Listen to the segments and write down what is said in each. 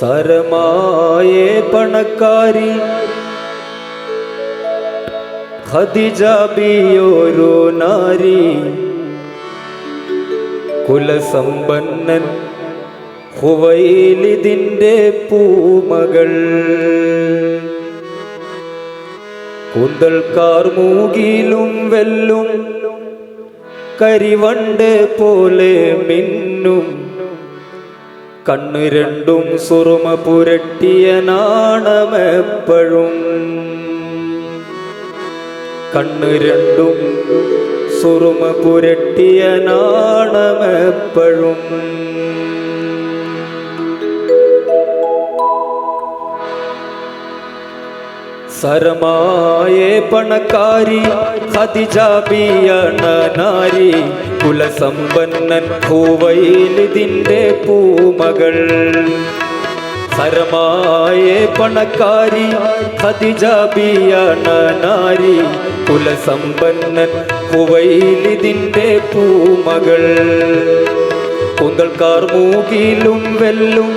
സരമായേ പണക്കാരി ഖദീജ ബിയൊരു നാരി കുലസമ്പന്നൻ ഖുവൈലിദിന്റെ പൂമകൾ കൂന്തൽക്കാർ മൂകിലും വെല്ലും കരിവണ്ട് പോലെ മിന്നും കണ്ണു രണ്ടും സുറുമ പുരട്ടിയ നാണമെപ്പോഴും കണ്ണു രണ്ടും സുറുമ പുരട്ടിയ നാണമെപ്പോഴും സരമായേ പണക്കാരി ഖദീജ ബിയണ നാരി കുലസമ്പന്നൻ ഖുവൈലിദിന്റെ പൂമകൾ സരമായേ പണക്കാരി ഖദീജ ബിയണ നാരി കുലസമ്പന്നൻ ഖുവൈലിദിന്റെ പൂമകൾ കൂന്തൽക്കാർ മൂകിലും വെല്ലും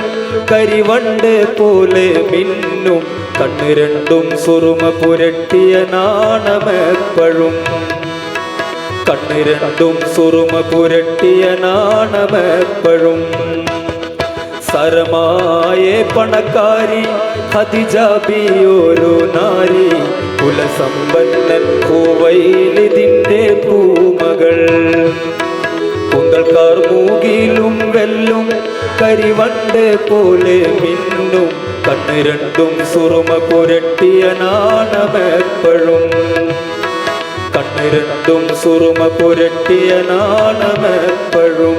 കരിവണ്ട് പോലെ മിന്നും കണ്ണു രണ്ടും സുറുമ പുരട്ടിയ നാണമെപ്പോഴും കണ്ണു രണ്ടും സുറുമ പുരട്ടിയ നാണമെപ്പോഴും സരമായേ പണക്കാരി ഖദീജ ബിയൊരു നാരി കുലസമ്പന്നൻ ഖുവൈലിദിന്റെ പൂമകൾ കൂന്തൽക്കാർ മൂകിലും വെല്ലും കരിവണ്ട് പോലെ മിന്നും കണ്ണു രണ്ടും സുറുമ പുരട്ടിയ നാണമെപ്പോഴും കണ്ണു രണ്ടും സുറുമ പുരട്ടിയ നാണമെപ്പോഴും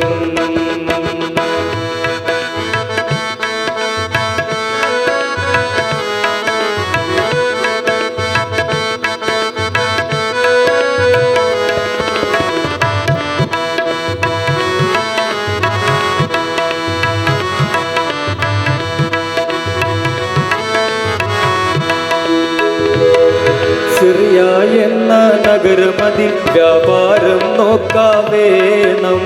സിറിയ എന്ന നഗരമതിൽ വ്യാപാരം നോക്കാവേണം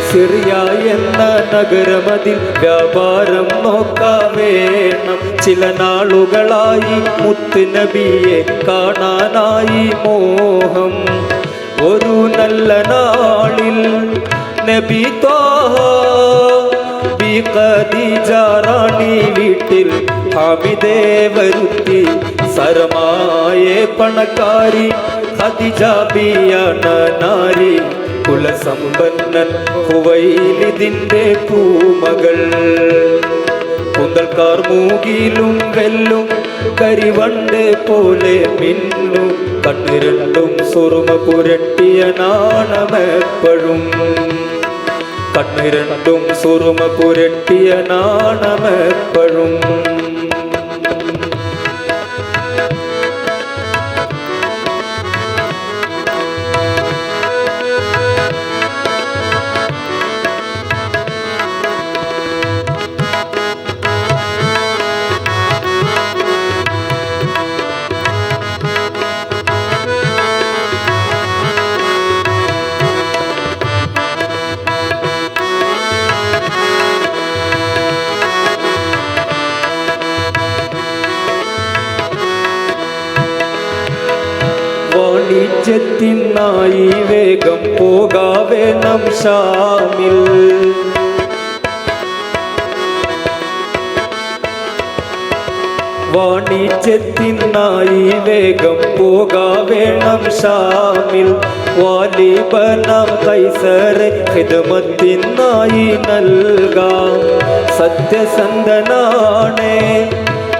സിറിയ എന്ന നഗരമതിൽ വ്യാപാരം നോക്കാവേണം ചില നാളുകളായി മുത്ത് നബിയെ കാണാനായി മോഹം ഒരു നല്ല നാളിൽ നബി ത്വാഹ ഖദീജ റാണി വീട്ടിൽ ഹാമിദേ വരുത്തി സരമായേ പണക്കാരി ഖദീജ ബിയണ നാരി കുലസമ്പന്നൻ ഖുവൈലിദിന്റെ പൂമകൾ കൂന്തൽക്കാർ മൂകിലും വെല്ലും കരിവണ്ട് പോലെ മിന്നും കണ്ണു രണ്ടും സുറുമ പുരട്ടിയ നാണമെപ്പോഴും കണ്ണു രണ്ടും സുറുമ പുരട്ടിയ നാണമെപ്പോഴും വാണിജ്യത്തിനായി വേഗം പോകാവേണം ഷാമിൽ വാണിജ്യത്തിനായി വേഗം പോകാവേണം ഷാമിൽ വാലിബനാം കൈസറെ ഖിദ്മത്തിനായി നൽകാം സത്യസന്ധനാണേ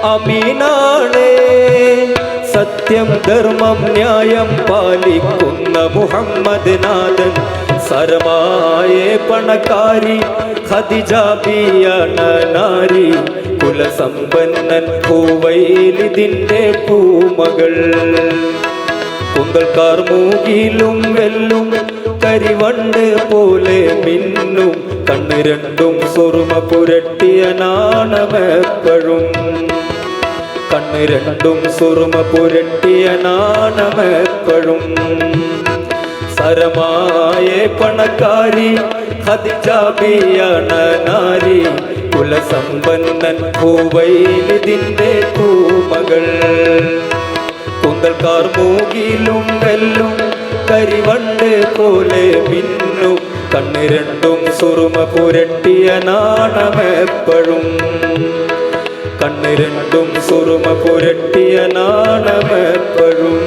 അമീനാണേ സത്യം ധർമ്മം ന്യായം പാലിക്കുന്ന മുഹമ്മദ് നാഥൻ സരമായേ പണക്കാരി ഖദീജ ബിയണ നാരി കുലസമ്പന്നൻ ഖുവൈലിദിന്റെ പൂമകൾ കൂന്തൽക്കാർ മൂകിലും വെല്ലും കരിവണ്ട് പോലെ മിന്നും കണ്ണു രണ്ടും സുറുമ പുരട്ടിയ നാണമെപ്പോഴും കണ്ണു രണ്ടും സുറുമ പുരട്ടിയ നാണമെപ്പോഴും ഹരമായ പണക്കാരി ഖദീജ ബിയാണ് നാരി കുലസമ്പന്നൻ ഹുവൈലിദിന്റെ പൂമകൾ കുന്തൽക്കാർ മൂകിലും വെല്ലും കരിവണ്ട് പോലെ മിന്നും കണ്ണ് രണ്ടും സുറുമ പുരട്ടിയ നാണമെപ്പോഴും കണ്ണ് രണ്ടും സുറുമ പുരട്ടിയ നാണമെപ്പോഴും